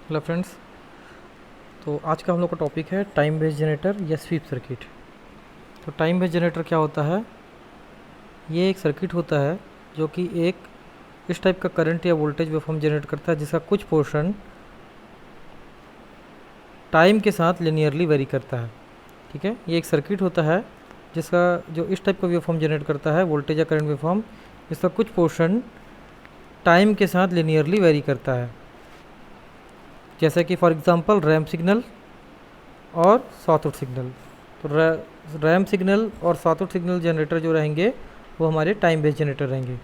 Hello friends. तो आज का हम लोग का टॉपिक है टाइम बेस्ड जनरेटर या स्वीप सर्किट। तो टाइम बेस्ड जनरेटर क्या होता है? ये एक सर्किट होता है जो कि एक इस टाइप का करंट या वोल्टेज वेवफॉर्म जनरेट करता है जिसका कुछ पोर्शन टाइम के साथ लिनियरली वेरी करता है। ठीक है, ये एक सर्किट होता है जिसका जो इस टाइप का वेवफॉर्म जनरेट करता है, वोल्टेज या करंट वेवफॉर्म, जिसका कुछ पोर्शन टाइम के साथ लिनियरली वेरी करता है। जैसे कि फॉर एग्जांपल रैंप सिग्नल और सॉटूथ सिग्नल। तो रैंप सिग्नल और सॉटूथ सिग्नल जनरेटर जो रहेंगे वो हमारे टाइम बेस्ड जनरेटर रहेंगे।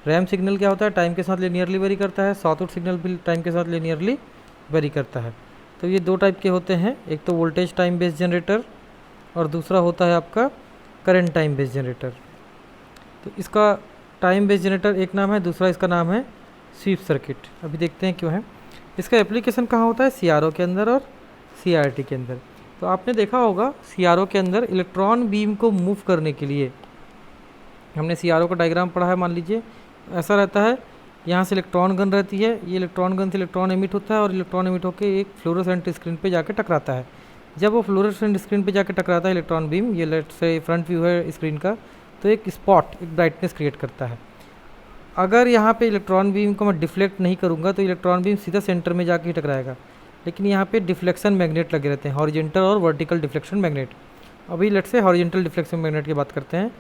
रैंप सिग्नल क्या होता है? टाइम के साथ लिनियरली वेरी करता है। सॉटूथ सिग्नल भी टाइम के साथ लिनियरली वेरी करता है। तो ये दो टाइप के होते हैं, एक तो वोल्टेज टाइम बेस्ड जनरेटर और दूसरा होता है आपका करंट टाइम बेस्ड जनरेटर। तो इसका टाइम बेस्ड जनरेटर एक नाम है, दूसरा इसका नाम है स्वीप सर्किट। अभी देखते हैं क्यों है। इसका एप्लीकेशन कहाँ होता है? सीआरओ के अंदर और सीआरटी के अंदर। तो आपने देखा होगा सीआरओ के अंदर इलेक्ट्रॉन बीम को मूव करने के लिए हमने सीआरओ का डायग्राम पढ़ा है। मान लीजिए ऐसा रहता है, यहाँ से इलेक्ट्रॉन गन रहती है, ये इलेक्ट्रॉन गन से इलेक्ट्रॉन एमिट होता है और इलेक्ट्रॉन एमिट होकर एक फ्लोरोसेंट स्क्रीन पे जाके टकराता है। जब वो फ्लोरोसेंट स्क्रीन पे जाके टकराता है इलेक्ट्रॉन बीम, ये लेट्स से फ्रंट व्यू है स्क्रीन का, तो एक स्पॉट, एक ब्राइटनेस क्रिएट करता है। अगर यहाँ पे इलेक्ट्रॉन बीम को मैं डिफ्लेक्ट नहीं करूँगा तो इलेक्ट्रॉन बीम सीधा सेंटर में जाके ही टकराएगा। लेकिन यहाँ पे डिफ्लेक्शन मैग्नेट लगे रहते हैं, हॉरिजेंटल और वर्टिकल डिफ्लेक्शन मैग्नेट। अभी let's say horizontal deflection magnet की बात करते हैं।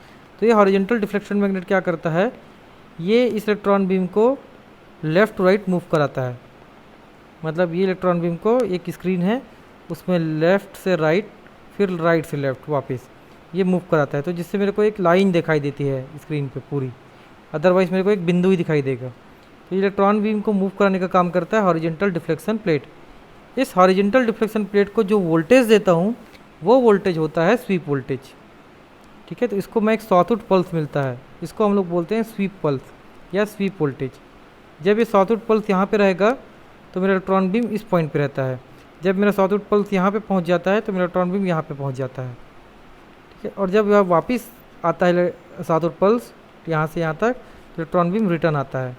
तो ये हॉरिजेंटल डिफ्लेक्शन मैग्नेट क्या करता है? ये इस इलेक्ट्रॉन बीम को लेफ़्ट टू राइट मूव कराता है। मतलब ये इलेक्ट्रॉन बीम को एक स्क्रीन है, उसमें लेफ़्ट से राइट फिर राइट से लेफ़्ट वापस ये मूव कराता है। तो जिससे मेरे को एक लाइन दिखाई देती है स्क्रीन पे पूरी, अदरवाइज़ मेरे को एक बिंदु ही दिखाई देगा। तो इलेक्ट्रॉन बीम को मूव कराने का काम करता है हॉरिजेंटल डिफ्लेक्शन प्लेट। इस हॉरिजेंटल डिफ्लेक्शन प्लेट को जो वोल्टेज देता हूँ वो वोल्टेज होता है स्वीप वोल्टेज। ठीक है, तो इसको मैं एक सॉटूथ पल्स मिलता है, इसको हम लोग बोलते हैं स्वीप पल्स या स्वीप वोल्टेज। जब ये सॉटूथ पल्स यहाँ पे रहेगा तो मेरा इलेक्ट्रॉन बीम इस पॉइंट पे रहता है। जब मेरा सॉटूथ पल्स यहाँ पे पहुँच जाता है तो मेरा इलेक्ट्रॉन बीम यहाँ पे पहुँच जाता है। ठीक है, और जब यह वापस आता है सॉटूथ पल्स यहाँ से यहाँ तक, तो इलेक्ट्रॉन बीम रिटर्न आता है।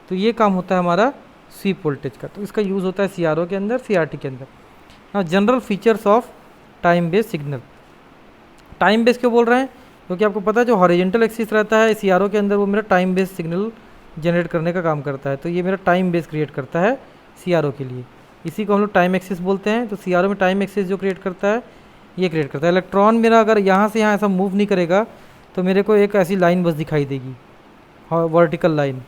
तो ये काम होता है हमारा स्वीप वोल्टेज का। तो इसका यूज़ होता है सीआरओ के अंदर, सीआरटी के अंदर। हाँ, general features of time based signal. Time based क्यों बोल रहे हैं? क्योंकि आपको पता है जो हॉरिजेंटल एक्सिस रहता है सीआरओ के अंदर वो मेरा टाइम बेस्ड सिग्नल जनरेट करने का काम करता है। तो ये मेरा टाइम बेस क्रिएट करता है सीआरओ के लिए, इसी को हम लोग टाइम एक्सिस बोलते हैं। तो सीआरओ में टाइम एक्सिस जो क्रिएट करता है ये क्रिएट करता है। इलेक्ट्रॉन मेरा अगर यहाँ से यहाँ ऐसा मूव नहीं करेगा तो मेरे को एक ऐसी लाइन बस दिखाई देगी, वर्टिकल लाइन।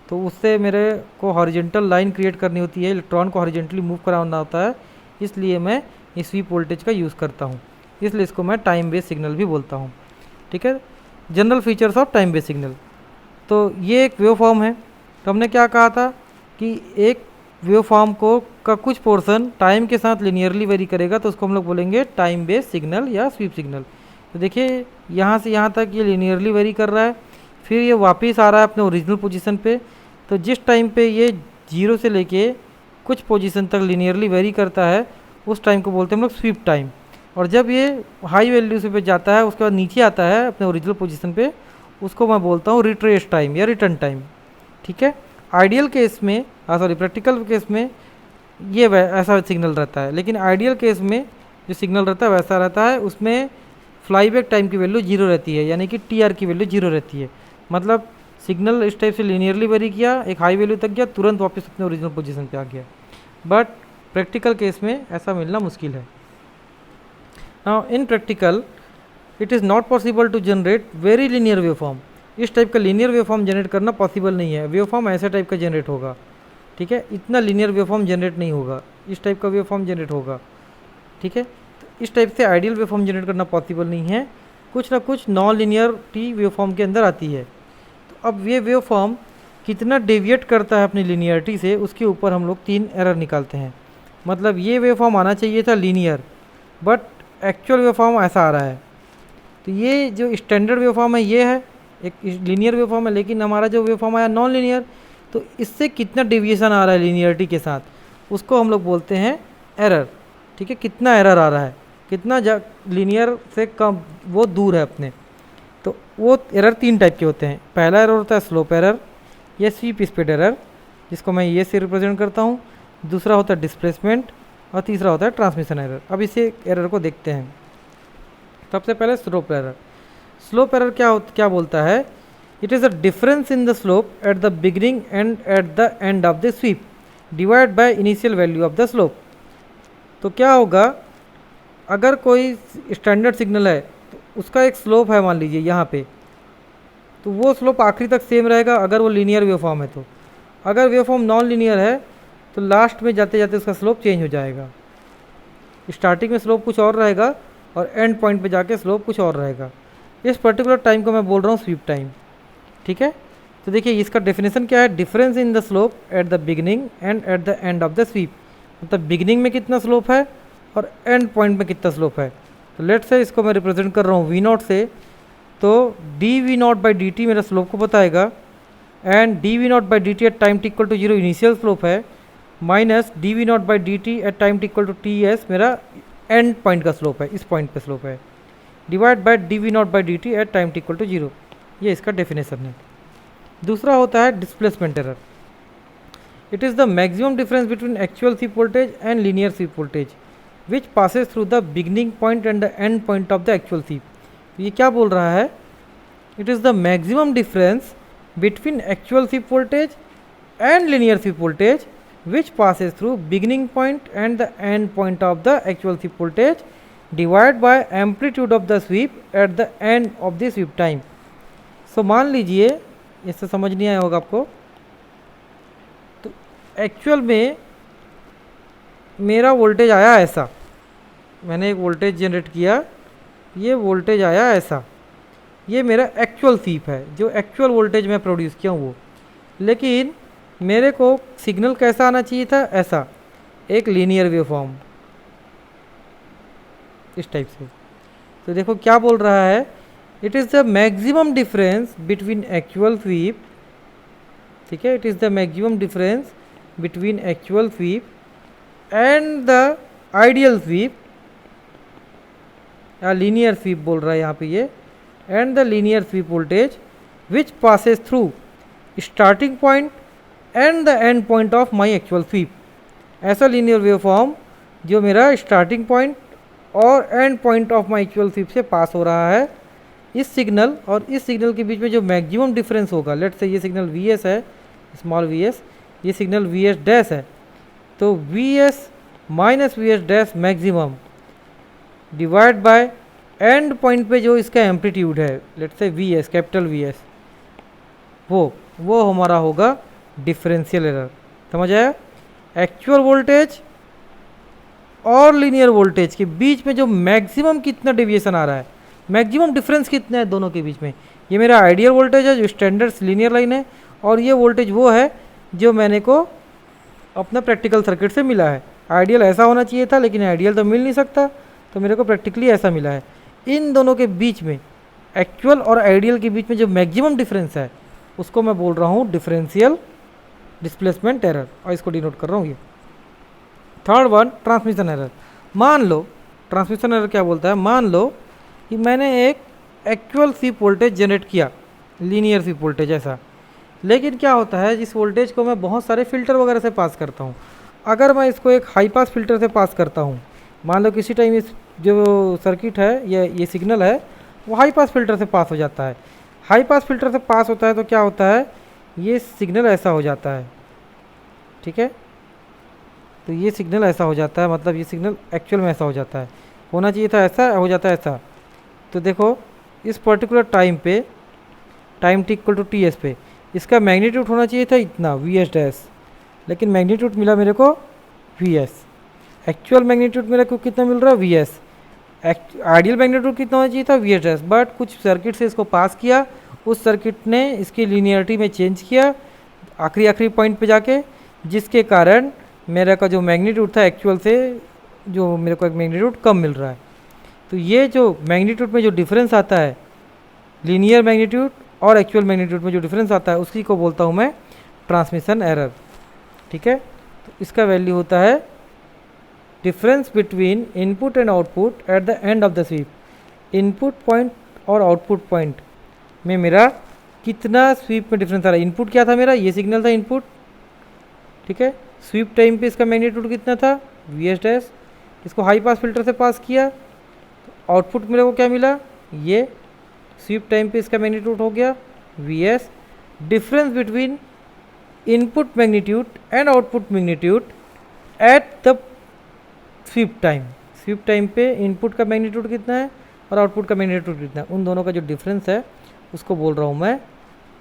तो उससे मेरे को हॉरिजेंटल लाइन क्रिएट करनी होती है, इलेक्ट्रॉन को हॉरिजेंटली मूव कराना होता है, इसलिए मैं इस स्वीप वोल्टेज का यूज़ करता हूँ। इसलिए इसको मैं टाइम बेस्ड सिग्नल भी बोलता हूँ। ठीक है, general features of time based signal. तो ये एक वेव फॉर्म है। तो हमने क्या कहा था कि एक वेव फॉर्म को का कुछ पोर्शन टाइम के साथ लिनियरली वेरी करेगा, तो उसको हम लोग बोलेंगे टाइम बेस्ड सिग्नल या स्वीप सिग्नल। तो देखिए यहाँ से यहाँ तक ये लिनियरली वेरी कर रहा है, फिर ये वापस आ रहा है अपने ओरिजिनल पोजीशन पे। तो जिस टाइम पे ये 0 से लेके कुछ पोजीशन तक लिनियरली वेरी करता है उस टाइम को बोलते हैं हम लोग स्वीप टाइम। और जब ये हाई वैल्यू से पे जाता है उसके बाद नीचे आता है अपने ओरिजिनल पोजीशन पे, उसको मैं बोलता हूँ रिट्रेस टाइम या रिटर्न टाइम। ठीक है, आइडियल केस में प्रैक्टिकल केस में ये ऐसा सिग्नल रहता है, लेकिन आइडियल केस में जो सिग्नल रहता है वैसा रहता है। उसमें फ्लाईबैक टाइम की वैल्यू 0 रहती है, यानी कि टीआर की वैल्यू 0 रहती है। मतलब सिग्नल इस टाइप से लीनियरली वेरी किया, एक हाई वैल्यू तक गया, तुरंत वापस अपने ओरिजिनल पोजीशन पे आ गया। बट प्रैक्टिकल केस में ऐसा मिलना मुश्किल है। Now in practical it is not possible to generate very linear waveform. इस टाइप का लीनियर वेवफॉर्म जनरेट करना पॉसिबल नहीं है। वेवफॉर्म ऐसे टाइप का जनरेट होगा, ठीक है, इतना लीनियर वेवफॉर्म जनरेट नहीं होगा, इस टाइप का वेवफॉर्म जनरेट होगा। ठीक है, तो इस टाइप से आइडियल वेवफॉर्म जनरेट करना पॉसिबल नहीं है, कुछ ना कुछ नॉन लीनियरिटी वेवफॉर्म के अंदर आती है। तो अब ये वेवफॉर्म कितना डेविएट करता है अपनी लीनियरिटी से, उसके ऊपर हम लोग 3 एरर निकालते हैं। मतलब ये वेवफॉर्म आना चाहिए था लीनियर, बट एक्चुअल वेवफॉर्म ऐसा आ रहा है। तो ये जो स्टैंडर्ड वेवफॉर्म है ये है एक लीनियर वेवफॉर्म है, लेकिन हमारा जो वेवफॉर्म आया नॉन लीनियर। तो इससे कितना डेविएशन आ रहा है लीनियरिटी के साथ, उसको हम लोग बोलते हैं एरर। ठीक है, कितना एरर आ रहा है, कितना लीनियर से कम वो दूर है अपने। तो वो एरर 3 टाइप के होते हैं। पहला एरर होता है स्लोप एरर या स्वीप स्पीड एरर, जिसको मैं ये से रिप्रेजेंट करता हूँ। दूसरा होता है डिस्प्लेसमेंट और तीसरा होता है ट्रांसमिशन एरर। अब इसे एरर को देखते हैं। सबसे पहले स्लोप एरर। स्लोप एरर क्या बोलता है? It is a difference in the slope at the beginning and at the end of the SVEEP divide by initial value of the slope. तो क्या होगा, अगर कोई स्टैंडर्ड सिग्नल है तो उसका एक स्लोप है मान लीजिए यहाँ पे, तो वो स्लोप आखिरी तक सेम रहेगा अगर वो लीनियर वेवफॉर्म है। तो अगर वेवफॉर्म नॉन लीनियर है तो लास्ट में जाते जाते उसका स्लोप चेंज हो जाएगा। स्टार्टिंग में स्लोप कुछ और रहेगा और एंड पॉइंट पे जाके स्लोप कुछ और रहेगा। इस पर्टिकुलर टाइम को मैं बोल रहा हूँ स्वीप टाइम। ठीक है, तो देखिए इसका डेफिनेशन क्या है? Difference in the slope at the beginning and at the end of the SVEEP. मतलब बिगिनिंग में कितना स्लोप है और एंड पॉइंट में कितना स्लोप है। तो लेट से इसको मैं रिप्रेजेंट कर रहा हूँ वी नॉट से, तो d V naught by d t मेरा स्लोप को बताएगा, and d V naught by d t at time T equal to zero initial slope है, minus d V naught by d t at time T equal to T s मेरा end point का slope है, इस point पे slope है, divide by d V naught by d t at time T equal to zero. ये इसका definition है। दूसरा होता है displacement error. It is the maximum difference between actual sweep voltage and linear sweep voltage which passes through the beginning point and the end point of the actual sweep. ये क्या बोल रहा है? It is the maximum difference between actual sweep voltage and linear sweep voltage which passes through beginning point and the end point of the actual sweep voltage divided by amplitude of the sweep at the end of the sweep time। so मान लीजिए, इससे समझ नहीं आया होगा आपको, तो actual में मेरा वोल्टेज आया ऐसा, मैंने एक वोल्टेज जनरेट किया, ये वोल्टेज आया ऐसा, ये मेरा एक्चुअल स्वीप है, जो एक्चुअल वोल्टेज मैं प्रोड्यूस किया हूँ वो। लेकिन मेरे को सिग्नल कैसा आना चाहिए था? ऐसा, एक लीनियर वेवफॉर्म इस टाइप से। तो देखो क्या बोल रहा है? It is the maximum difference between actual sweep, ठीक है, it is the maximum difference between actual sweep and the ideal sweep, या लीनियर स्वीप बोल रहा है यहाँ पे ये, and the linear sweep voltage which passes through starting point and the end point of my actual sweep. ऐसा linear waveform जो मेरा स्टार्टिंग पॉइंट और end point of my actual sweep से पास हो रहा है। इस सिग्नल और इस सिग्नल के बीच में जो मैक्सिमम डिफरेंस होगा, लेट से ये सिग्नल वी एस है, स्मॉल वी एस, ये सिग्नल वी एस डैश है, तो V S minus V S dash maximum divide by and point पे जो इसका एम्पलीट्यूड है, लेट से we s, capital V S, वो हमारा होगा डिफरेंशियल एरर। समझ आया? एक्चुअल वोल्टेज और लीनियर वोल्टेज के बीच में जो मैक्सिमम कितना डेविएशन आ रहा है, मैक्सिमम डिफरेंस कितना है दोनों के बीच में, ये मेरा आइडियल वोल्टेज है जो स्टैंडर्ड लीनियर लाइन है, और ये वोल्टेज वो है जो मैंने को अपना प्रैक्टिकल सर्किट से मिला है। आइडियल ऐसा होना चाहिए था लेकिन आइडियल तो मिल नहीं सकता, तो मेरे को प्रैक्टिकली ऐसा मिला है। इन दोनों के बीच में, एक्चुअल और आइडियल के बीच में जो मैक्सिमम डिफरेंस है उसको मैं बोल रहा हूँ डिफरेंशियल डिस्प्लेसमेंट एरर, और इसको डिनोट कर रहा हूँ ये। Third one, transmission error. मान लो, ट्रांसमिशन एरर क्या बोलता है? मान लो कि मैंने एक एक्चुअल स्वीप वोल्टेज जनरेट किया, लीनियर स्वीप वोल्टेज ऐसा, लेकिन क्या होता है, जिस वोल्टेज को मैं बहुत सारे फिल्टर वगैरह से पास करता हूँ, अगर मैं इसको एक हाई पास फिल्टर से पास करता हूँ, मान लो किसी टाइम इस जो सर्किट है, ये सिग्नल है, वो हाई पास फिल्टर से पास हो जाता है। हाई पास फिल्टर से पास होता है तो क्या होता है, ये सिग्नल ऐसा हो जाता है, ठीक है, तो ये सिग्नल ऐसा हो जाता है, मतलब ये सिग्नल एक्चुअल में ऐसा हो जाता है, होना चाहिए था ऐसा, हो जाता है ऐसा। तो देखो इस पर्टिकुलर टाइम पे, time T equal to T S पे, इसका मैग्नीट्यूड होना चाहिए था इतना वी एस डैश, लेकिन मैग्नीट्यूड मिला मेरे को वी एस। एक्चुअल मैग्नीट्यूड मेरे को कितना मिल रहा है? V S. आइडियल मैग्नीट्यूड कितना होना चाहिए था? V S dash. बट कुछ सर्किट से इसको पास किया, उस सर्किट ने इसकी लीनियरिटी में चेंज किया आखिरी पॉइंट पे जाके, जिसके कारण मेरा का जो मैग्नीट्यूड था एक्चुअल से, जो मेरे को एक मैग्नीट्यूड कम मिल रहा है। तो ये जो मैग्नीट्यूड में जो डिफरेंस आता है, लीनियर मैग्नीट्यूड और एक्चुअल मैग्नीट्यूड में जो डिफरेंस आता है, उसी को बोलता हूँ मैं ट्रांसमिशन एरर, ठीक है। तो इसका वैल्यू होता है difference between input and output at the end of the SVEEP. Input point और आउटपुट पॉइंट में मेरा कितना स्वीप में डिफरेंस आ रहा है। इनपुट क्या था मेरा? ये सिग्नल था इनपुट, ठीक है। स्वीप टाइम पे इसका मैग्नीट्यूड कितना था, वी एस डैश। इसको हाई पास फिल्टर से पास किया तो आउटपुट मेरे को क्या मिला, ये स्वीप टाइम पे इसका मैग्नीट्यूड हो गया V s. Difference between input magnitude and output magnitude at the sweep time. Sweep time पे इनपुट का मैग्नीट्यूड कितना है और आउटपुट का मैग्नीट्यूड कितना है, उन दोनों का जो डिफरेंस है उसको बोल रहा हूँ मैं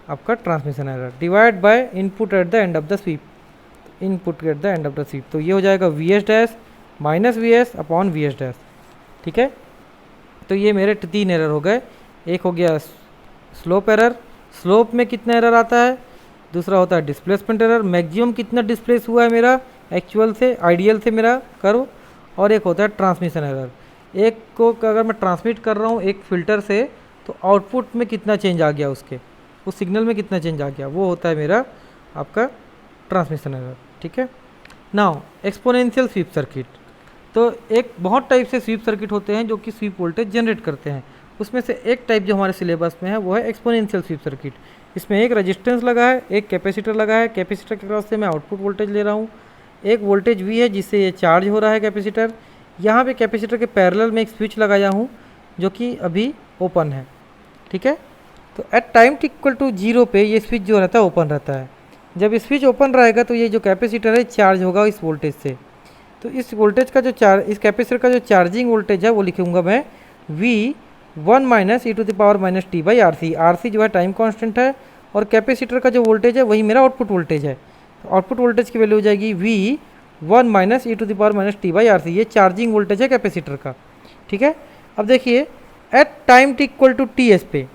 आपका transmission error, divide by input at the end of the SVEEP. Input at the end of the SVEEP, तो ये हो जाएगा V S dash minus V S upon V S dash. ठीक है, तो ये मेरे 3 एरर हो गए। एक हो गया स्लोप एरर, स्लोप में कितना एरर आता है। दूसरा होता है डिस्प्लेसमेंट एरर, मैक्सिमम कितना डिस्प्लेस हुआ है मेरा एक्चुअल से, आइडियल से मेरा कर्व। और एक होता है ट्रांसमिशन एरर, एक को अगर मैं ट्रांसमिट कर रहा हूँ एक फ़िल्टर से तो आउटपुट में कितना चेंज आ गया, उसके उस सिग्नल में कितना चेंज आ गया, वो होता है मेरा आपका ट्रांसमिशन एरर। ठीक है, नाउ एक्सपोनेंशियल स्वीप सर्किट। तो एक बहुत टाइप से स्वीप सर्किट होते हैं जो कि स्वीप वोल्टेज जनरेट करते हैं। उसमें से एक टाइप जो हमारे सिलेबस में है वो है एक्सपोनेंशियल स्वीप सर्किट। इसमें एक रेजिस्टेंस लगा है, एक कैपेसिटर लगा है, कैपेसिटर के क्रॉस से मैं आउटपुट वोल्टेज ले रहा हूँ, एक वोल्टेज वी है जिससे ये चार्ज हो रहा है कैपेसिटर। यहाँ पे कैपेसिटर के पैरेलल में एक स्विच लगाया हूँ जो कि अभी ओपन है। ठीक है, तो at time T equal to 0 पे ये स्विच जो रहता है ओपन रहता है। जब ये स्विच ओपन रहेगा तो ये जो कैपेसिटर है चार्ज होगा इस वोल्टेज से। तो इस वोल्टेज का जो इस कैपेसिटर का जो चार्जिंग वोल्टेज है वो लिखूंगा मैं V1 minus e to the power minus T by R C. R C जो है टाइम कांस्टेंट है और कैपेसिटर का जो वोल्टेज है वही मेरा आउटपुट वोल्टेज है। तो आउटपुट वोल्टेज की वैल्यू हो जाएगी V1 minus e to the power minus T by R C. ये चार्जिंग वोल्टेज है कैपेसिटर का। ठीक है, अब देखिए at time T equal to T S पे,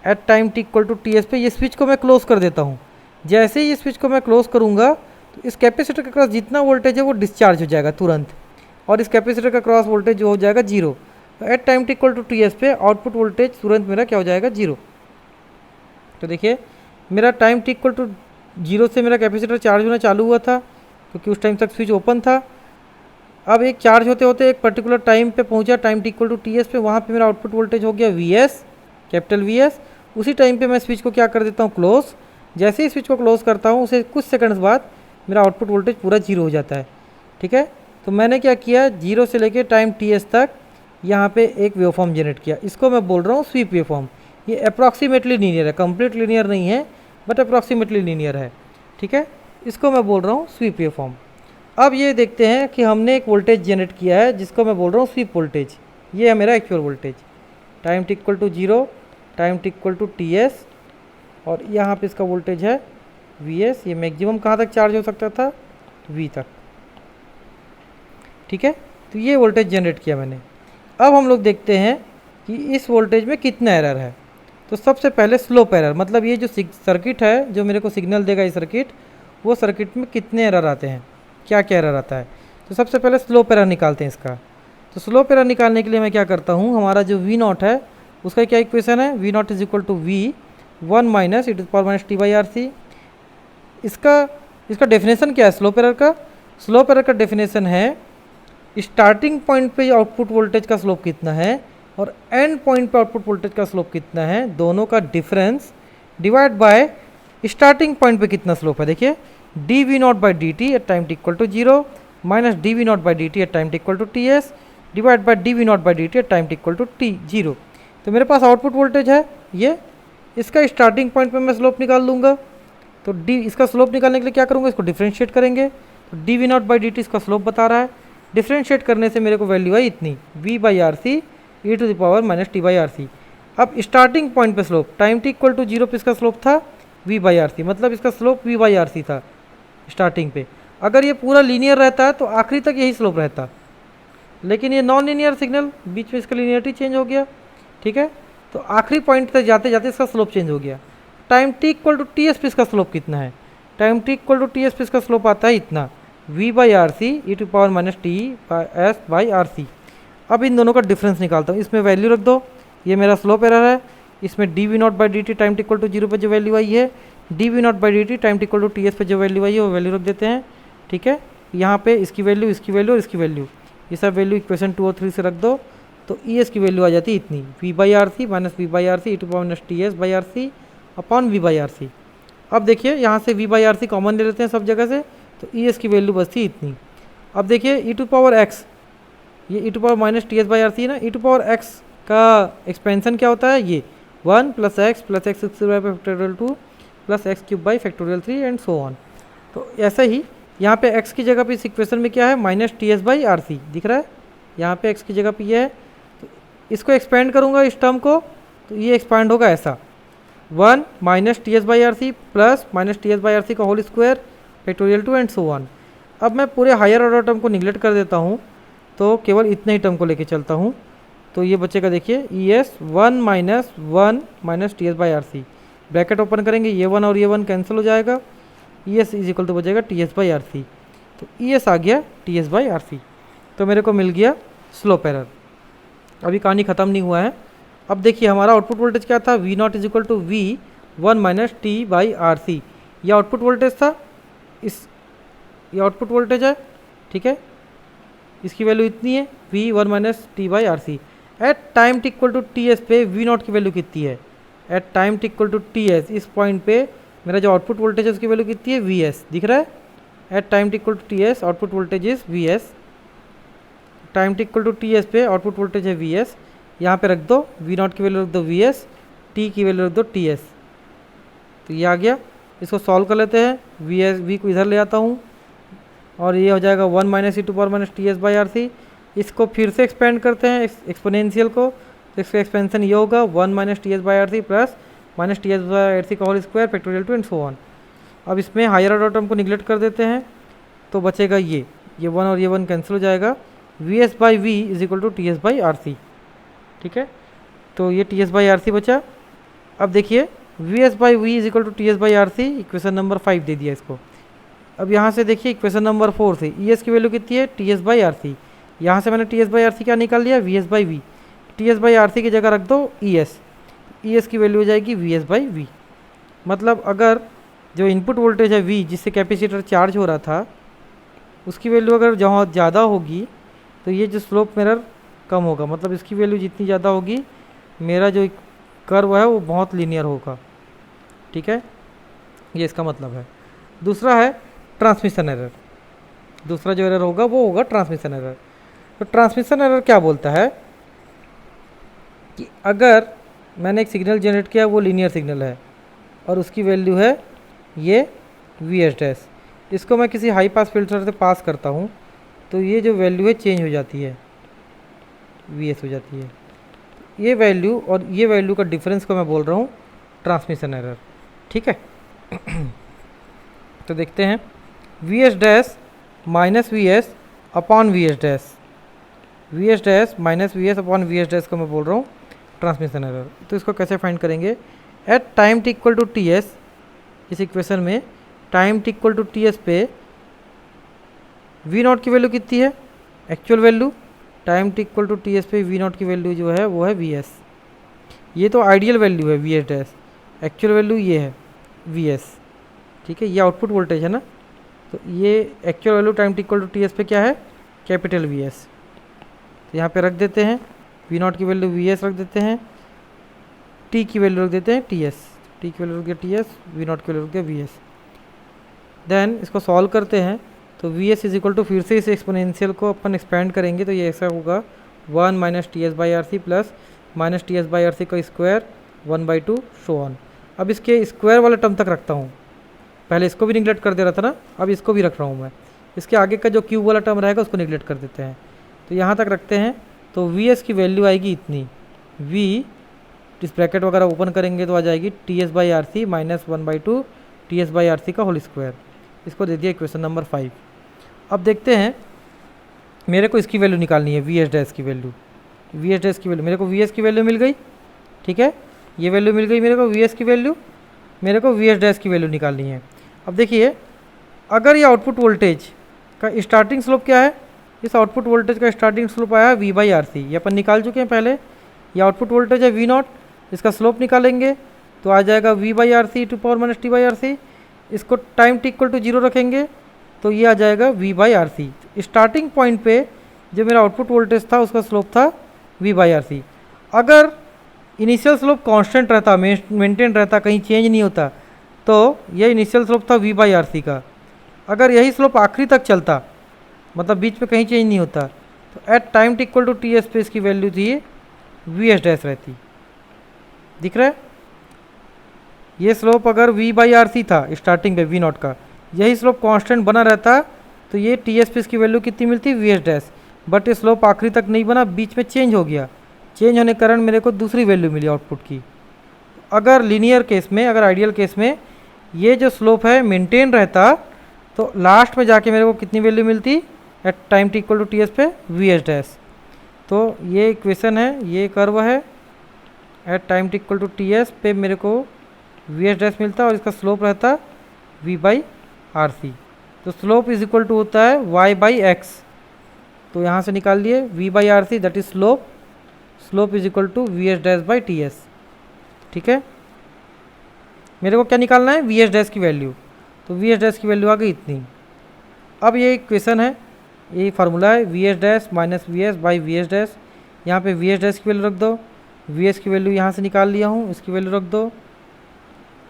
at time T equal to T S पे ये स्विच को मैं क्लोज कर देता हूँ। जैसे ही इस स्विच को मैं क्लोज करूँगा तो इस कैपेसिटर के क्रॉस जितना वोल्टेज है वो डिस्चार्ज हो जाएगा तुरंत, और इस कैपेसिटर का क्रॉस वोल्टेज जो हो जाएगा 0। तो at time T equal to T S पे आउटपुट वोल्टेज तुरंत मेरा क्या हो जाएगा, 0। तो देखिए मेरा टाइम टी इक्वल टू 0 से मेरा कैपेसिटर चार्ज होना चालू हुआ था क्योंकि उस टाइम तक स्विच ओपन था। अब एक चार्ज होते होते एक पर्टिकुलर टाइम पे पहुंचा, time T equal to T S पे, वहाँ पे मेरा आउटपुट वोल्टेज हो गया V s, capital V s. उसी टाइम पे मैं स्विच को क्या कर देता हूँ, क्लोज। जैसे ही स्विच को क्लोज करता हूँ उसे कुछ सेकंड्स बाद मेरा आउटपुट वोल्टेज पूरा 0 हो जाता है। ठीक है, तो मैंने क्या किया, 0 से लेके टाइम टी एस तक यहाँ पे एक वेवफॉर्म जनरेट किया। इसको मैं बोल रहा हूँ स्वीप वेवफॉर्म। ये अप्रॉक्सीमेटली लीनियर है, कंप्लीट लीनियर नहीं है बट अप्रॉक्सीमेटली लीनियर है। ठीक है, इसको मैं बोल रहा हूँ स्वीप वेवफॉर्म। अब ये देखते हैं कि हमने एक वोल्टेज जनरेट किया है जिसको मैं बोल रहा हूँ स्वीप वोल्टेज। ये है मेरा actual voltage, time T equal to 0, time T equal to T s, और यहाँ पे इसका वोल्टेज है वी एस। ये मैक्सिमम कहाँ तक चार्ज हो सकता था, वी तक। ठीक है, तो ये वोल्टेज जनरेट किया मैंने। अब हम लोग देखते हैं कि इस वोल्टेज में कितना एरर है। तो सबसे पहले स्लोप एरर, मतलब ये जो सर्किट है जो मेरे को सिग्नल देगा ये सर्किट, वो सर्किट में कितने एरर आते हैं, क्या क्या एरर आता है। तो सबसे पहले स्लोप एरर निकालते हैं इसका। तो स्लोप एरर निकालने के लिए मैं क्या करता हूँ, हमारा जो वी नॉट है उसका क्या इक्वेशन है, V naught is equal to V1 minus e to the power minus T by R C. इसका डेफिनेशन क्या है स्लोप एरर का। स्लोप एरर का डेफिनेशन है स्टार्टिंग पॉइंट पे आउटपुट वोल्टेज का स्लोप कितना है और एंड पॉइंट पे आउटपुट वोल्टेज का स्लोप कितना है, दोनों का difference divide by starting point पे कितना स्लोप है। देखिए d V naught by d t at time T equal to 0 minus d V naught by d t at time T equal to T s divide by d V naught by d t at time T equal to t 0। तो मेरे पास output voltage है ये, इसका starting point पे मैं slope निकाल लूँगा। तो डी इसका स्लोप निकालने के लिए क्या करूँगा, इसको डिफ्रेंशिएट करेंगे। तो d V naught by d t इसका स्लोप बता रहा है, डिफ्रेंशिएट करने से मेरे को वैल्यू आई इतनी V by R C e to the power minus T by R C. अब स्टार्टिंग पॉइंट पे slope time T equal to 0 पे इसका स्लोप था वी बाई आर सी, मतलब इसका slope V by R C था स्टार्टिंग पे। अगर ये पूरा लीनियर रहता है तो आखिरी तक यही स्लोप रहता, लेकिन ये नॉन लीनियर सिग्नल, बीच में इसका लीनियरिटी चेंज हो गया। ठीक है, तो आखिरी पॉइंट तक जाते जाते इसका स्लोप चेंज हो गया। Time T equal to T S पे इसका स्लोप कितना है, time T equal to T S पे इसका स्लोप आता है इतना V by R C e to power minus t S by R C. अब इन दोनों का डिफरेंस निकालता हूँ, इसमें वैल्यू रख दो, ये मेरा स्लोप एरर है। इसमें d V naught by d t time T equal to 0 पर जो वैल्यू आई है, d V naught by d t time T equal to T s पर जो वैल्यू आई है वो वैल्यू रख देते हैं। ठीक है, यहाँ पे इसकी वैल्यू, इसकी वैल्यू और इसकी वैल्यू, ये सब वैल्यू इक्वेशन 2 और 3 से रख दो। तो ई एस की वैल्यू आ जाती है इतनी V by R C minus V by R C e to power minus t S by R C upon V by R C. अब देखिए यहाँ से V by R C common ले लेते हैं सब जगह से, तो ई एस की वैल्यू बचती इतनी। अब देखिए ई टू पावर एक्स, ये e to power minus t S by R C है ना, ई टू पावर एक्स का एक्सपेंशन क्या होता है, ये 1 + x + x square by factorial 2 + x cube by factorial 3 and so on. तो ऐसे ही यहाँ पे x की जगह पे इस इक्वेशन में क्या है, minus t S by R C दिख रहा है, यहाँ पे x की जगह पे ये है। तो इसको एक्सपेंड करूँगा इस टर्म को, तो ये एक्सपांड होगा ऐसा 1 - T S by R C plus T S by R C का whole square factorial 2 and so on. अब मैं पूरे हायर ऑर्डर टर्म को निगलेक्ट कर देता हूँ, तो केवल इतने ही टर्म को लेके चलता हूँ। तो ये बचेगा देखिए e s 1 - T S by R C, bracket open करेंगे, ये 1 और ये 1 कैंसिल हो जाएगा, e S is equal to बचेगा t S by R C. तो ई एस आ गया t S by R C, तो मेरे को मिल गया स्लोप एरर। अभी कहानी ख़त्म नहीं हुआ है। अब देखिए हमारा आउटपुट वोल्टेज क्या था, V naught is equal to V 1 - t by R C, ये आउटपुट वोल्टेज था, ये आउटपुट वोल्टेज है, ठीक है, इसकी वैल्यू इतनी है v 1 - t by R C. At time T equal to T S पे वी नॉट की वैल्यू कितनी है, at time T equal to T S, इस पॉइंट पे मेरा जो आउटपुट वोल्टेज है उसकी वैल्यू कितनी है, वी एस दिख रहा है। At time T equal to T S output voltage is V S, time T equal to T S पे आउटपुट वोल्टेज है वी एस, यहाँ पे रख दो वी नॉट की वैल्यू रख दो वी एस, टी की वैल्यू रख दो टी एस। तो ये आ गया, इसको सॉल्व कर लेते हैं, वी को इधर ले आता हूँ और ये हो जाएगा 1 - e to power minus t S by R C. इसको फिर से एक्सपेंड करते हैं एक्सपोनेंशियल को, तो इसका एक्सपेंशन ये होगा 1 - T S by R C plus T S by R C का whole square factorial 2 and so on. अब इसमें हायर ऑर्डर टर्म को निगलेक्ट कर देते हैं, तो बचेगा ये 1 और ये 1 कैंसिल हो जाएगा, V S by V is equal to T S by R C, ठीक है। तो ये T S by R C बचा। अब देखिए V S by V is equal to T S by R C, equation number 5 दे दिया इसको। अब यहाँ से देखिए इक्वेशन नंबर 4 से ई एस की वैल्यू कितनी है, T S by R C, यहाँ से मैंने T S by R C क्या निकाल लिया, V S by V, T S by R C की जगह रख दो ई एस की वैल्यू हो जाएगी वी एस बाई वी। मतलब अगर जो इनपुट वोल्टेज है वी, जिससे कैपेसिटर चार्ज हो रहा था, उसकी वैल्यू अगर जहाँ ज़्यादा होगी तो ये जो स्लोप मिरर कम होगा, मतलब इसकी वैल्यू जितनी ज़्यादा होगी मेरा जो कर्व है वो बहुत लीनियर होगा, ठीक है, ये इसका मतलब है। दूसरा है ट्रांसमिशन एरर, दूसरा जो एरर होगा वो होगा ट्रांसमिशन एरर। तो ट्रांसमिशन एरर क्या बोलता है कि अगर मैंने एक सिग्नल जनरेट किया, वो लीनियर सिग्नल है और उसकी वैल्यू है ये वी एस डैश, इसको मैं किसी हाई पास फिल्टर से पास करता हूँ तो ये जो वैल्यू है चेंज हो जाती है, वी एस हो जाती है। ये वैल्यू और ये वैल्यू का डिफरेंस को मैं बोल रहा हूँ ट्रांसमिशन एरर, ठीक है। तो देखते हैं V S dash minus V S upon V S dash, V S dash minus V S upon V S dash को मैं बोल रहा हूँ ट्रांसमिशन एरर। तो इसको कैसे फाइंड करेंगे, at time T equal to T S, इस इक्वेशन में time T equal to T S पे वी नॉट की वैल्यू कितनी है, actual value, time T equal to T S पे वी नॉट की वैल्यू जो है वो है वी एस, ये तो आइडियल वैल्यू है V S dash, actual value ये है वी एस, ठीक है, ये आउटपुट वोल्टेज है ना। तो ये actual value time T equal to T S पे क्या है, कैपिटल वी एस, तो यहाँ पे रख देते हैं वी नॉट की वैल्यू वी एस रख देते हैं, टी की वैल्यू रख देते हैं टी एस, टी की वैल्यू रख दिया टी एस, वी नॉट की वैल्यू रख दिया वी एस। देन इसको सॉल्व करते हैं, तो V S is equal to, फिर से इस एक्सपोनेंशियल को अपन एक्सपेंड करेंगे तो ये ऐसा होगा 1 - T S by R C plus T S by R C का स्क्वायर 1/2 सो ऑन। अब इसके स्क्वायर वाले टर्म तक रखता हूँ, पहले इसको भी निगलेक्ट कर दे रहा था ना, अब इसको भी रख रहा हूँ मैं, इसके आगे का जो क्यूब वाला टर्म रहेगा उसको निगलेक्ट कर देते हैं, तो यहाँ तक रखते हैं। तो वी एस की वैल्यू आएगी इतनी, वी इस ब्रैकेट वगैरह ओपन करेंगे तो आ जाएगी T S by R C minus 1/2 T S by R C का होल स्क्वायर, इसको दे दिया इक्वेशन नंबर 5। अब देखते हैं मेरे को इसकी वैल्यू निकालनी है, वी एस डैश की वैल्यू, वी एस डैश की वैल्यू, मेरे को वी एस की वैल्यू मिल गई, ठीक है, ये वैल्यू मिल गई मेरे को वी एस की वैल्यू, मेरे को वी एस डैश की वैल्यू निकालनी है। अब देखिए अगर ये आउटपुट वोल्टेज का स्टार्टिंग स्लोप क्या है, इस आउटपुट वोल्टेज का स्टार्टिंग स्लोप आया वी बाई आर सी, ये अपन निकाल चुके हैं पहले, ये आउटपुट वोल्टेज है वी नॉट, इसका स्लोप निकालेंगे तो आ जाएगा V by R C to power minus T by R C, इसको टाइम टी इक्वल टू 0 रखेंगे तो ये आ जाएगा V by R C. Starting point पे जो मेरा आउटपुट वोल्टेज था उसका स्लोप था वी बाई आर सी। अगर इनिशियल स्लोप कांस्टेंट रहता, मेंटेन रहता, कहीं चेंज नहीं होता, तो ये इनिशियल स्लोप था वी बाई आर सी का। अगर यही स्लोप आखिरी तक चलता, मतलब बीच में कहीं चेंज नहीं होता, तो at time T equal to T S पे इसकी वैल्यू थी वी एस डैश रहती। दिख रहा है? ये स्लोप अगर v बाई आर सी था स्टार्टिंग पे वी नॉट का, यही स्लोप कांस्टेंट बना रहता तो ये टी एस पे इसकी वैल्यू कितनी मिलती वी एस डैश। बट ये स्लोप आखिरी तक नहीं बना, बीच में चेंज हो गया, चेंज होने के कारण मेरे को दूसरी वैल्यू मिली आउटपुट की। अगर लीनियर केस में, अगर आइडियल केस में ये जो स्लोप है मेंटेन रहता तो लास्ट में जाके मेरे को कितनी वैल्यू मिलती at time T equal to T S पे वी एस डैश। तो ये इक्वेशन है, ये कर्व है, at time T equal to T S पे मेरे को वी एस डैश मिलता और इसका स्लोप रहता वी बाई आर सी। तो स्लोप इज इक्वल टू होता है वाई बाई एक्स, तो यहाँ से निकाल लिए V by R C that is slope, slope is equal to V S dash by T S. ठीक है, मेरे को क्या निकालना है वी एस डैश की वैल्यू, तो वी एस डैश की वैल्यू आ गई इतनी। अब ये इक्वेशन है, ये फार्मूला है V S dash minus V S by V S dash. यहाँ पे वी एस डैश की वैल्यू रख दो, वी एस की वैल्यू यहाँ से निकाल लिया हूँ, इसकी वैल्यू रख दो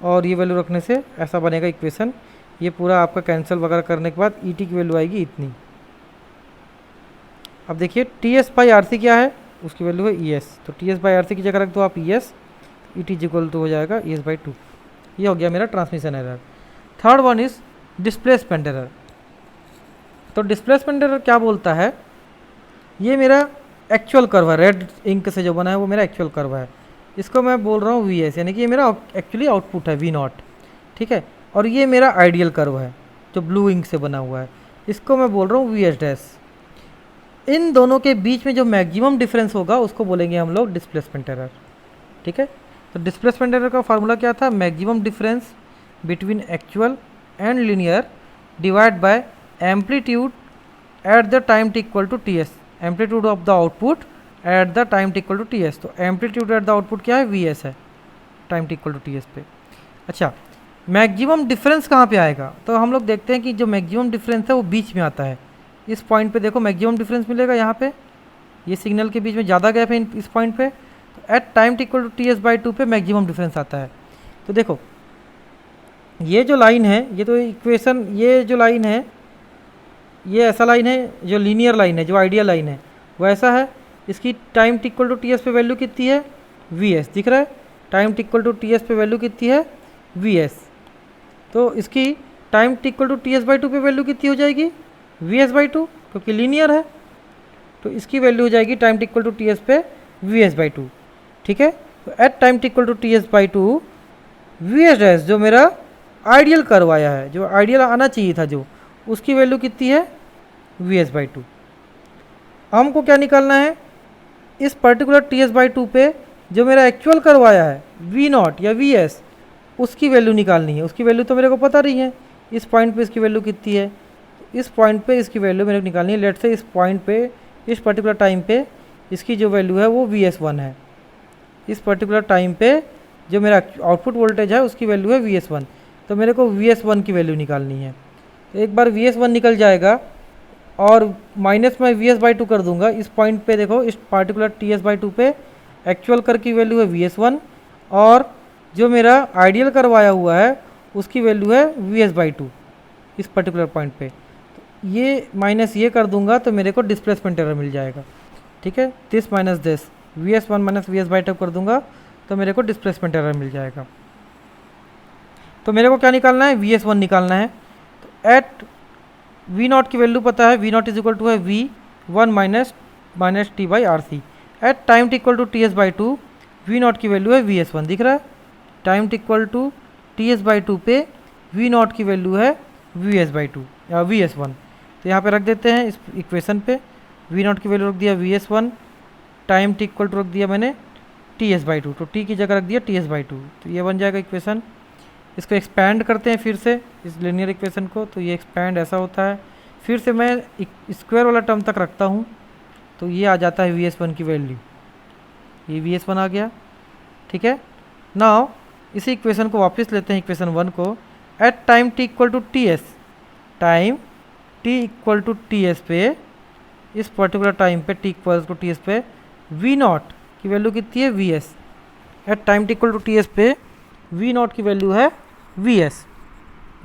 और ये वैल्यू रखने से ऐसा बनेगा इक्वेशन। ये पूरा आपका कैंसिल वगैरह करने के बाद ई टी की वैल्यू आएगी इतनी। अब देखिए T S by R C क्या है, उसकी वैल्यू है ई एस, तो T S by R C की जगह रख दो आप E S, E T equal to हो जाएगा ई एस बाई टू। ये हो गया मेरा transmission error. Third one is displacement error. तो डिस्प्लेसमेंट एरर क्या बोलता है, ये मेरा एक्चुअल कर्व है, रेड इंक से जो बना है वो मेरा एक्चुअल कर्व है, इसको मैं बोल रहा हूँ वी एस, यानी कि ये मेरा एक्चुअली आउटपुट है वी नॉट। ठीक है, और ये मेरा आइडियल कर्व है जो ब्लू इंक से बना हुआ है, इसको मैं बोल रहा हूँ वी एस डैश। इन दोनों के बीच में जो मैक्सिमम डिफरेंस होगा उसको बोलेंगे हम लोग डिस्प्लेसमेंट एरर। ठीक है, तो डिस्प्लेसमेंट एरर का फार्मूला क्या था, maximum difference between actual and linear divide by amplitude at the time T equal to T S, amplitude of the output at the time T equal to T S. तो amplitude at the output क्या है V S है, time T equal to T S पे। अच्छा, maximum difference कहाँ पे आएगा, तो हम लोग देखते हैं कि जो मैक्सिमम डिफरेंस है वो बीच में आता है। इस पॉइंट पे देखो मैक्सिमम डिफरेंस मिलेगा यहाँ पे, ये सिग्नल के बीच में ज़्यादा गैप है इस पॉइंट पे, तो at time T equal to T S by two पे मैक्सिमम डिफरेंस आता है। तो देखो ये जो लाइन है, ये तो इक्वेशन, ये जो लाइन है ये ऐसा लाइन है जो लीनियर लाइन है, जो आइडियल लाइन है वो ऐसा है, इसकी time T equal to T S पे वैल्यू कितनी है वी एस, दिख रहा है, time T equal to T S पे वैल्यू कितनी है वी एस। तो इसकी time T equal to T S by two पे वैल्यू कितनी हो जाएगी वी एस बाई टू, क्योंकि लीनियर है, तो इसकी वैल्यू हो जाएगी time T equal to T S पे वी एस बाई टू। ठीक है, तो at time T equal to T S by two V S dash जो मेरा आइडियल कर्व आया है, जो आइडियल आना चाहिए था जो, उसकी वैल्यू कितनी है वी एस बाई टू। हमको क्या निकालना है, इस particular T S by two पे जो मेरा एक्चुअल कर्व आया है वी नॉट या वी एस, उसकी वैल्यू निकालनी है। उसकी वैल्यू तो मेरे को पता नहीं है, इस पॉइंट पे इसकी वैल्यू कितनी है, इस पॉइंट पे इसकी वैल्यू मेरे को निकालनी है। लेट से इस पॉइंट पे, इस पर्टिकुलर टाइम पे इसकी जो वैल्यू है वो वी एस वन है, इस पर्टिकुलर टाइम पे जो मेरा आउटपुट वोल्टेज है उसकी वैल्यू है वी एस वन, तो मेरे को वी एस वन की वैल्यू निकालनी है। तो एक बार वी एस वन निकल जाएगा और माइनस में वी एस बाई टू कर दूंगा, इस पॉइंट पे देखो, इस particular T S by two पे एक्चुअल कर की वैल्यू है वी एस वन और जो मेरा आइडियल करवाया हुआ है उसकी वैल्यू है वी एस बाई टू इस पर्टिकुलर पॉइंट पे। तो ये माइनस ये कर दूंगा तो मेरे को डिस्प्लेसमेंट एरर मिल जाएगा। ठीक है, this minus this, V S one minus V S by to कर दूंगा तो मेरे को डिस्प्लेसमेंट एरर मिल जाएगा। तो मेरे को क्या निकालना है वी एस वन निकालना है। तो एट वी नॉट की वैल्यू पता है, V naught is equal to है V one minus T by R C. At time T equal to T S by two V naught की वैल्यू है V S one, दिख रहा है, time T equal to T S by two पे V naught की value है V S by two या V S one. तो यहाँ पे रख देते हैं इस इक्वेशन पे, वी नॉट की वैल्यू रख दिया V S one, time T equal to रख दिया मैंने टी एस बाई टू, तो टी की जगह रख दिया टी एस बाई टू, तो ये बन जाएगा इक्वेशन। इसको एक्सपैंड करते हैं फिर से इस लिनियर इक्वेशन को, तो ये एक्सपैंड ऐसा होता है, फिर से मैं स्क्वायर वाला टर्म तक रखता हूँ तो ये आ जाता है वी एस वन की वैल्यू, ये वी एस वन आ गया। ठीक है, नाउ इसी इक्वेशन को वापस लेते हैं इक्वेशन वन को। At time T equal to T S, time T equal to T S पे, इस पर्टिकुलर टाइम पे T equal to T S पे वी नॉट की वैल्यू कितनी है V S. At time T equal to T S पे V naught की value है वी एस,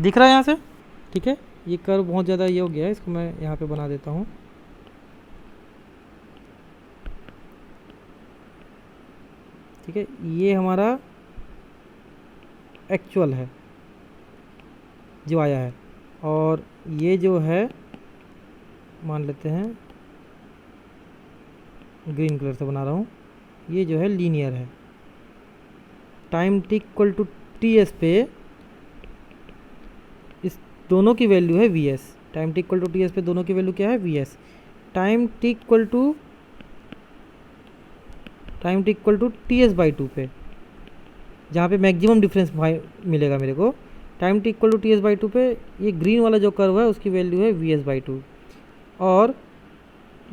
दिख रहा है यहाँ से। ठीक है, ये कर्व बहुत ज़्यादा ये हो गया है, इसको मैं यहाँ पे बना देता हूँ। ठीक है, ये हमारा एक्चुअल है जो आया है, और ये जो है मान लेते हैं ग्रीन कलर से बना रहा हूँ, ये जो है लीनियर है। Time T equal to T S पे इस दोनों की वैल्यू है V S. Time T equal to T S पे दोनों की वैल्यू क्या है, V S. Time T equal to T S by two पे, जहाँ पे मैक्सिमम डिफरेंस मिलेगा मेरे को, time T equal to T S by two पे ये ग्रीन वाला जो कर्व है उसकी वैल्यू है वी एस बाई टू, और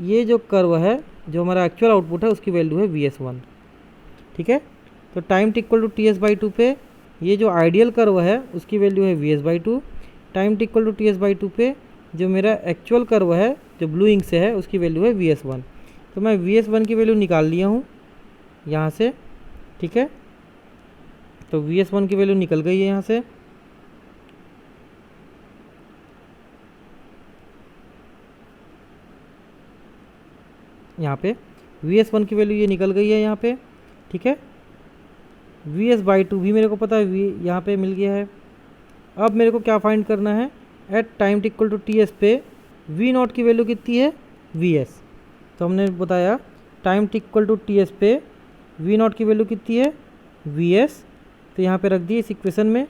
ये जो कर्व है जो हमारा एक्चुअल आउटपुट है उसकी वैल्यू है वी एस वन। ठीक है, तो time T equal to T S by two पे ये जो आइडियल कर्व है उसकी वैल्यू है V S by two. Time T equal to T S by two पे जो मेरा एक्चुअल कर्व है जो ब्लू इंक से है उसकी वैल्यू है वी एस वन। तो मैं वी एस वन की वैल्यू निकाल लिया हूँ यहाँ से। ठीक है, तो वी एस वन की वैल्यू निकल गई है यहाँ से। यहाँ पे वी एस वन की वैल्यू ये निकल गई है यहाँ पे। ठीक है, वी एस बाई टू भी मेरे को पता है, वी यहाँ पे मिल गया है। अब मेरे को क्या फाइंड करना है, at time T equal to T S पे वी नॉट की वैल्यू कितनी है, वी एस। तो हमने बताया time T equal to T S पे वी नॉट की वैल्यू कितनी है, वी एस। तो यहाँ पे रख दिए इस इक्वेशन में,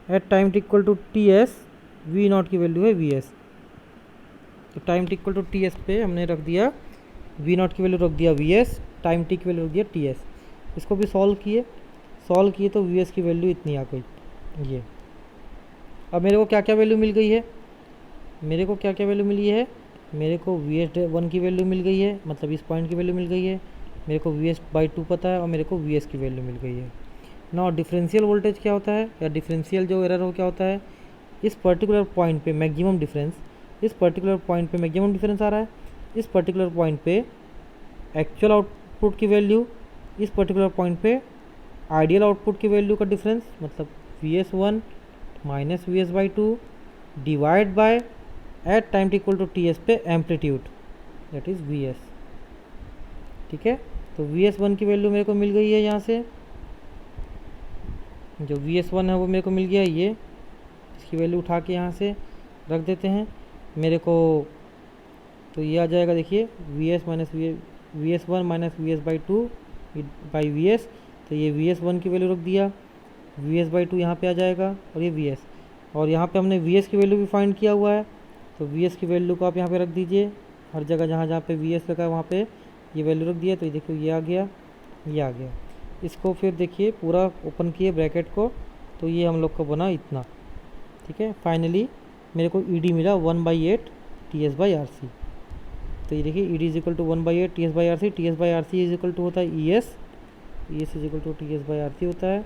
at time T equal to T S V naught की वैल्यू है वी एस। तो time T equal to T S पे हमने रख दिया वी नॉट की वैल्यू रख दिया वी एस, टाइम टी की वैल्यू रख दिया टी एस। इसको भी सॉल्व किए तो वी एस की वैल्यू इतनी आ गई ये। अब मेरे को क्या क्या वैल्यू मिल गई है, मेरे को क्या क्या वैल्यू मिली है, मेरे को वी एस वन की वैल्यू मिल गई है, मतलब इस पॉइंट की वैल्यू मिल गई है। मेरे को वी एस बाई टू पता है और मेरे को वी एस की वैल्यू मिल गई है। ना डिफरेंशियल वोल्टेज क्या होता है, या डिफरेंशियल जो एरर हो क्या होता है, इस पर्टिकुलर पॉइंट पे मैक्सिमम डिफरेंस, इस पर्टिकुलर पॉइंट पे मैक्सिमम डिफरेंस आ रहा है, इस पर्टिकुलर पॉइंट पे एक्चुअल आउटपुट की वैल्यू, इस पर्टिकुलर पॉइंट पे आइडियल आउटपुट की वैल्यू का डिफरेंस, मतलब V S one minus V S by two divide by at time T equal to T S पे amplitude, that is V s. ठीक है, तो वी एस वन की value मेरे को मिल गई है यहाँ से, जो वी एस वन है वो मेरे को मिल गया ये। इसकी वैल्यू उठा के यहाँ से रख देते हैं मेरे को, तो ये आ जाएगा, देखिए V S minus V S one minus V S by two by V S. तो ये वी एस वन की वैल्यू रख दिया, वी एस बाई टू यहाँ पर आ जाएगा, और ये वी एस, और यहाँ पे हमने वी एस की वैल्यू भी फाइंड किया हुआ है। तो वी एस की वैल्यू को आप यहाँ पे रख दीजिए, हर जगह जहाँ जहाँ पे वी एस लगा है वहाँ पे ये वैल्यू रख दिया। तो ये देखिए ये आ गया, ये आ गया। इसको फिर देखिए पूरा ओपन किए ब्रैकेट को, तो ये हम लोग को बना इतना। ठीक है, फाइनली मेरे को ई डी मिला 1/8 T S by R C. तो ये देखिए E D is equal to 1/8 T S by R C. T S by R C is equal to होता है E S, E S is equal to T S by R C होता है।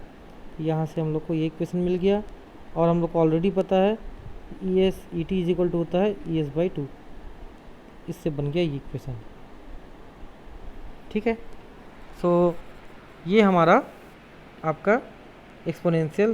यहाँ से हम लोग को ये इक्वेशन मिल गया, और हम लोग को ऑलरेडी पता है E S E T is equal to होता है ई एस बाई टू। इससे बन गया ये इक्वेशन। ठीक है, सो ये हमारा आपका एक्सपोनेंशियल